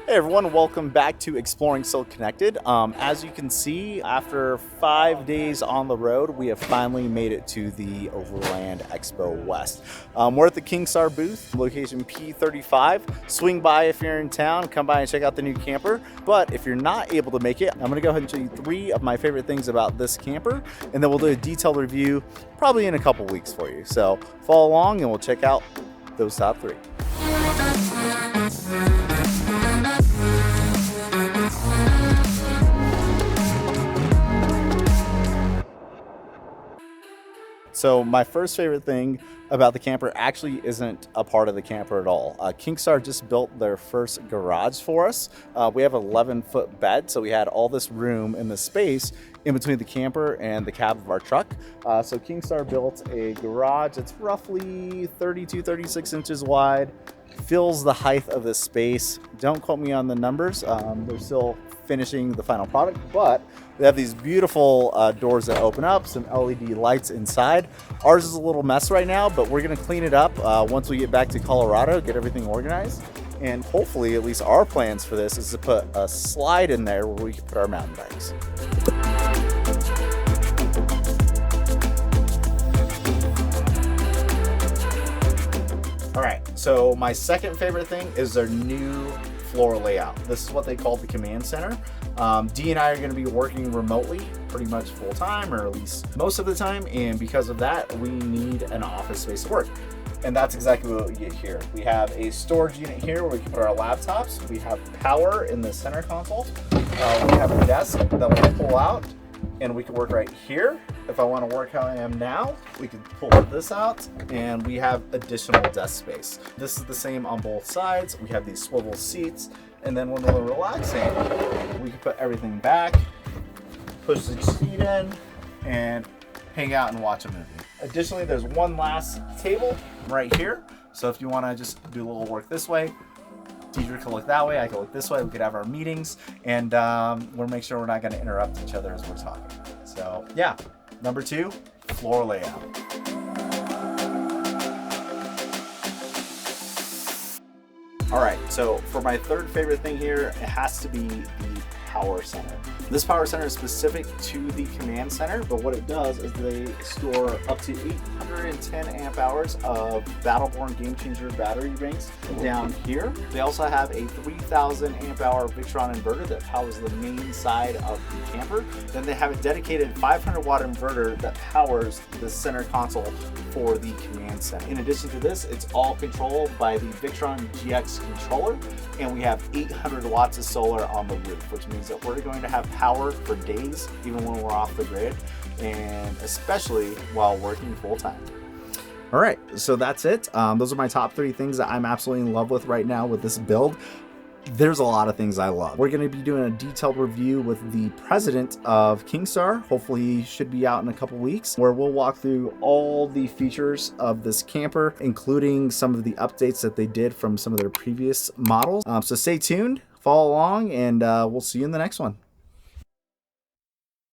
Hey everyone, welcome back to Exploring Still Connected. As you can see, after 5 days on the road, we have finally made it to the Overland Expo West. We're at the Kingstar booth, location P35. Swing by if you're in town, come by and check out the new camper. But if you're not able to make it, I'm gonna go ahead and show you 3 of my favorite things about this camper, and then we'll do a detailed review probably in a couple weeks for you. So follow along and we'll check out those top 3. So my first favorite thing about the camper actually isn't a part of the camper at all. Kingstar just built their first garage for us. We have an 11-foot bed, so we had all this room in the space in between the camper and the cab of our truck. So Kingstar built a garage that's roughly 32, 36 inches wide, fills the height of this space. Don't quote me on the numbers. They're still finishing the final product, but they have these beautiful doors that open up, some LED lights inside. Ours is a little mess right now, but we're gonna clean it up once we get back to Colorado, get everything organized. And hopefully, at least our plans for this is to put a slide in there where we can put our mountain bikes. All right, so my second favorite thing is their new floor layout. This is what they call the command center. Dee and I are going to be working remotely pretty much full time, or at least most of the time, and because of that, we need an office space to work. And that's exactly what we get here. We have a storage unit here where we can put our laptops. We have power in the center console. We have a desk that we can pull out, and we can work right here. If I want to work how I am now, we can pull this out, and we have additional desk space. This is the same on both sides. We have these swivel seats, and then when we're relaxing, we can put everything back, push the seat in, and hang out and watch a movie. Additionally, there's one last table right here. So if you want to just do a little work this way, Deidre can look that way, I can look this way, we could have our meetings, and we'll make sure we're not going to interrupt each other as we're talking. So yeah, number 2, floor layout. All right, so for my third favorite thing here, it has to be the power center. This power center is specific to the command center, but what it does is they store up to 810 amp hours of Battleborn Game Changer battery banks down here. They also have a 3000 amp hour Victron inverter that powers the main side of the camper. Then they have a dedicated 500 watt inverter that powers the center console for the command center. In addition to this, it's all controlled by the Victron GX controller, and we have 800 watts of solar on the roof, which means that we're going to have power for days, even when we're off the grid, and especially while working full time. All right, so that's it. Those are my top 3 things that I'm absolutely in love with right now with this build. There's a lot of things I love. We're going to be doing a detailed review with the president of Kingstar. Hopefully he should be out in a couple weeks, where we'll walk through all the features of this camper, including some of the updates that they did from some of their previous models. So stay tuned, follow along, and we'll see you in the next one.